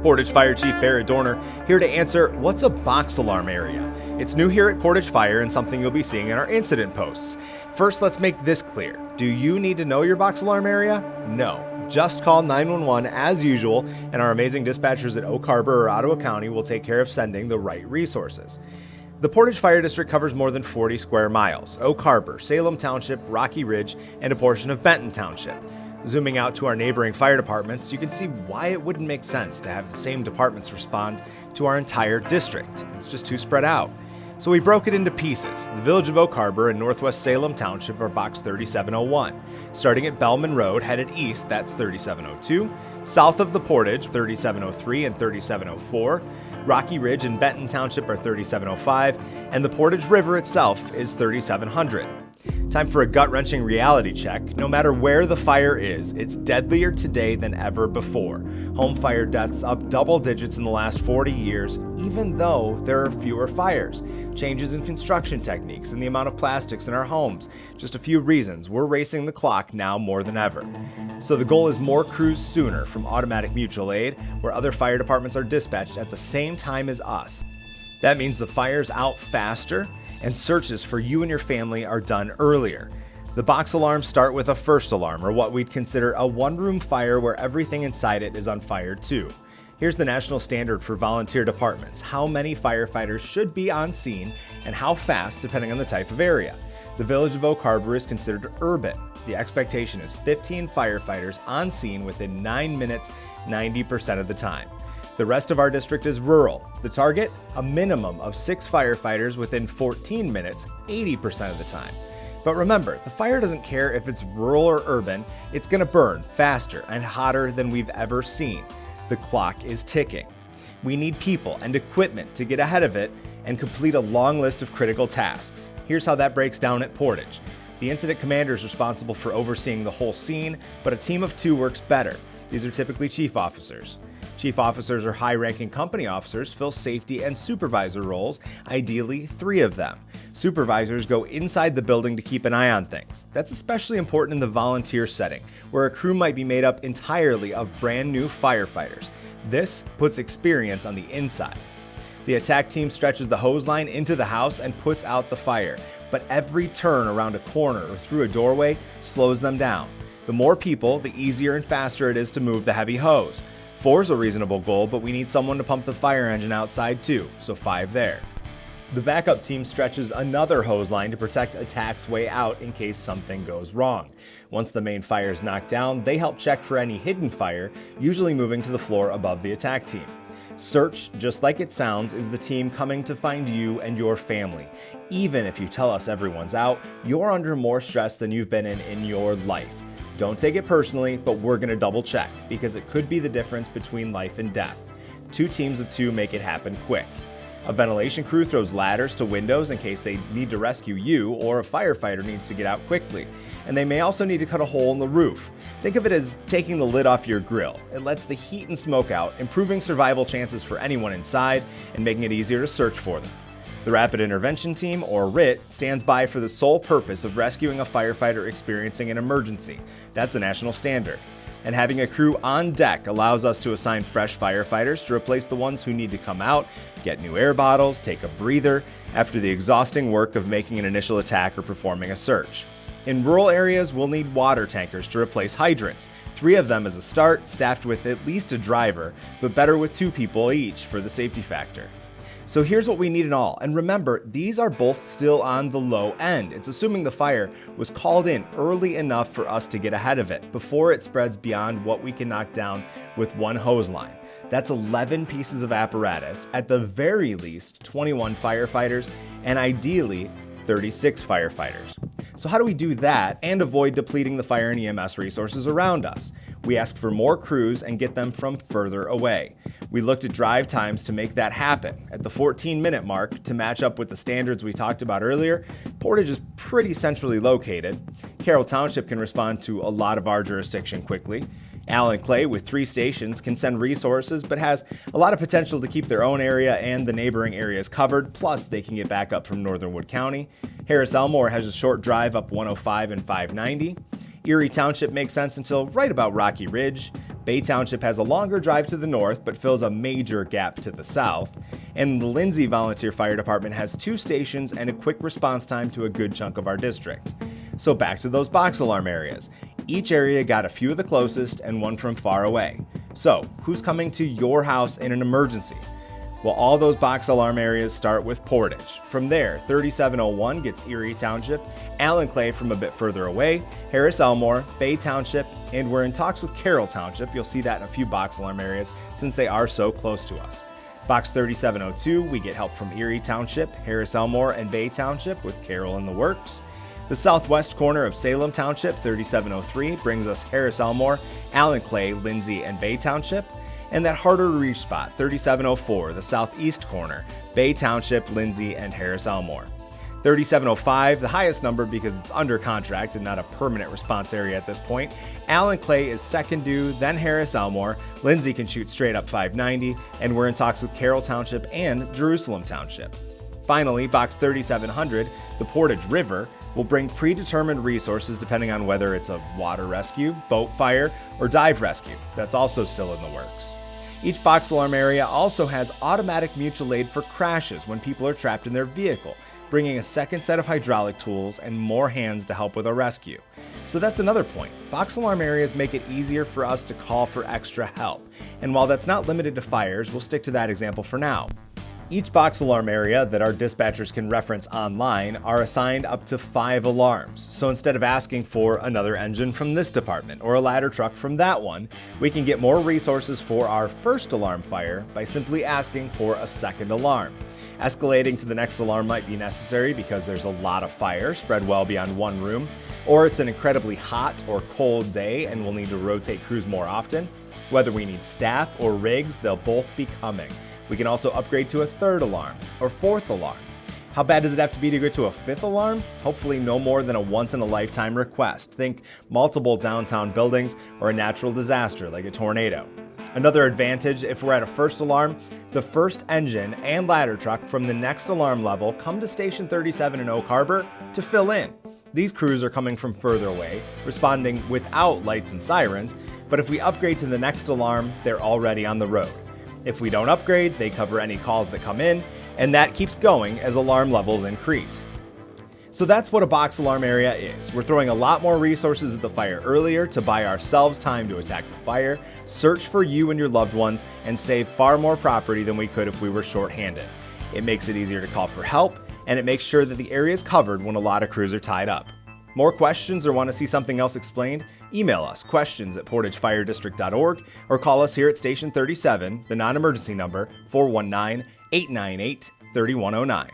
Portage Fire Chief Barrett Dorner, here to answer what's a box alarm area. It's new here at Portage Fire and something you'll be seeing in our incident posts. First, let's make this clear. Do you need to know your box alarm area? No. Just call 911 as usual, and our amazing dispatchers at Oak Harbor or Ottawa County will take care of sending the right resources. The Portage Fire District covers more than 40 square miles: Oak Harbor, Salem Township, Rocky Ridge, and a portion of Benton Township. Zooming out to our neighboring fire departments, you can see why it wouldn't make sense to have the same departments respond to our entire district. It's just too spread out. So we broke it into pieces. The village of Oak Harbor and northwest Salem Township are box 3701. Starting at Bellman Road, headed east, that's 3702. South of the Portage, 3703 and 3704. Rocky Ridge and Benton Township are 3705, and the Portage River itself is 3700. Time for a gut-wrenching reality check. No matter where the fire is, it's deadlier today than ever before. Home fire deaths up double digits in the last 40 years, even though there are fewer fires. Changes in construction techniques and the amount of plastics in our homes. Just a few reasons we're racing the clock now more than ever. So the goal is more crews sooner from Automatic Mutual Aid, where other fire departments are dispatched at the same time as us. That means the fire's out faster, and searches for you and your family are done earlier. The box alarms start with a first alarm, or what we'd consider a one-room fire where everything inside it is on fire too. Here's the national standard for volunteer departments: how many firefighters should be on scene and how fast depending on the type of area. The village of Oak Harbor is considered urban. The expectation is 15 firefighters on scene within 9 minutes, 90% of the time. The rest of our district is rural. The target? A minimum of 6 firefighters within 14 minutes, 80% of the time. But remember, the fire doesn't care if it's rural or urban, it's gonna burn faster and hotter than we've ever seen. The clock is ticking. We need people and equipment to get ahead of it and complete a long list of critical tasks. Here's how that breaks down at Portage. The incident commander is responsible for overseeing the whole scene, but a team of 2 works better. These are typically chief officers. Chief officers or high-ranking company officers fill safety and supervisor roles, ideally 3 of them. Supervisors go inside the building to keep an eye on things. That's especially important in the volunteer setting, where a crew might be made up entirely of brand new firefighters. This puts experience on the inside. The attack team stretches the hose line into the house and puts out the fire, but every turn around a corner or through a doorway slows them down. The more people, the easier and faster it is to move the heavy hose. 4 is a reasonable goal, but we need someone to pump the fire engine outside too, so 5 there. The backup team stretches another hose line to protect attack's way out in case something goes wrong. Once the main fire is knocked down, they help check for any hidden fire, usually moving to the floor above the attack team. Search, just like it sounds, is the team coming to find you and your family. Even if you tell us everyone's out, you're under more stress than you've been in your life. Don't take it personally, but we're going to double check because it could be the difference between life and death. 2 teams of 2 make it happen quick. A ventilation crew throws ladders to windows in case they need to rescue you or a firefighter needs to get out quickly. And they may also need to cut a hole in the roof. Think of it as taking the lid off your grill. It lets the heat and smoke out, improving survival chances for anyone inside and making it easier to search for them. The Rapid Intervention Team, or RIT, stands by for the sole purpose of rescuing a firefighter experiencing an emergency. That's a national standard. And having a crew on deck allows us to assign fresh firefighters to replace the ones who need to come out, get new air bottles, take a breather, after the exhausting work of making an initial attack or performing a search. In rural areas, we'll need water tankers to replace hydrants. 3 of them as a start, staffed with at least a driver, but better with 2 people each for the safety factor. So here's what we need in all, and remember, these are both still on the low end. It's assuming the fire was called in early enough for us to get ahead of it, before it spreads beyond what we can knock down with 1 hose line. That's 11 pieces of apparatus, at the very least 21 firefighters, and ideally 36 firefighters. So how do we do that and avoid depleting the fire and EMS resources around us? We asked for more crews and get them from further away. We looked at drive times to make that happen. At the 14-minute mark, to match up with the standards we talked about earlier, Portage is pretty centrally located. Carroll Township can respond to a lot of our jurisdiction quickly. Allen Clay, with 3 stations, can send resources, but has a lot of potential to keep their own area and the neighboring areas covered, plus they can get back up from northern Wood County. Harris Elmore has a short drive up 105 and 590. Erie Township makes sense until right about Rocky Ridge. Bay Township has a longer drive to the north but fills a major gap to the south. And the Lindsay Volunteer Fire Department has 2 stations and a quick response time to a good chunk of our district. So back to those box alarm areas. Each area got a few of the closest and one from far away. So who's coming to your house in an emergency? Well, all those box alarm areas start with Portage. From there, 3701 gets Erie Township, Allen Clay from a bit further away, Harris Elmore, Bay Township, and we're in talks with Carroll Township. You'll see that in a few box alarm areas since they are so close to us. Box 3702, we get help from Erie Township, Harris Elmore, and Bay Township with Carroll in the works. The southwest corner of Salem Township, 3703, brings us Harris Elmore, Allen Clay, Lindsay, and Bay Township. And that harder to reach spot, 3704, the southeast corner, Bay Township, Lindsay, and Harris Elmore. 3705, the highest number because it's under contract and not a permanent response area at this point. Allen Clay is second due, then Harris Elmore. Lindsay can shoot straight up 590, and we're in talks with Carroll Township and Jerusalem Township. Finally, box 3700, the Portage River, will bring predetermined resources depending on whether it's a water rescue, boat fire, or dive rescue. That's also still in the works. Each box alarm area also has automatic mutual aid for crashes when people are trapped in their vehicle, bringing a second set of hydraulic tools and more hands to help with a rescue. So that's another point. Box alarm areas make it easier for us to call for extra help. And while that's not limited to fires, we'll stick to that example for now. Each box alarm area that our dispatchers can reference online are assigned up to 5 alarms. So instead of asking for another engine from this department or a ladder truck from that one, we can get more resources for our first alarm fire by simply asking for a second alarm. Escalating to the next alarm might be necessary because there's a lot of fire spread well beyond one room, or it's an incredibly hot or cold day and we'll need to rotate crews more often. Whether we need staff or rigs, they'll both be coming. We can also upgrade to a 3rd alarm or 4th alarm. How bad does it have to be to go to a 5th alarm? Hopefully no more than a once-in-a-lifetime request. Think multiple downtown buildings or a natural disaster like a tornado. Another advantage, if we're at a 1st alarm, the first engine and ladder truck from the next alarm level come to Station 37 in Oak Harbor to fill in. These crews are coming from further away, responding without lights and sirens, but if we upgrade to the next alarm, they're already on the road. If we don't upgrade, they cover any calls that come in, and that keeps going as alarm levels increase. So that's what a box alarm area is. We're throwing a lot more resources at the fire earlier to buy ourselves time to attack the fire, search for you and your loved ones, and save far more property than we could if we were short-handed. It makes it easier to call for help, and it makes sure that the area is covered when a lot of crews are tied up. More questions or want to see something else explained? Email us questions@portagefiredistrict.org or call us here at Station 37, the non-emergency number 419-898-3109.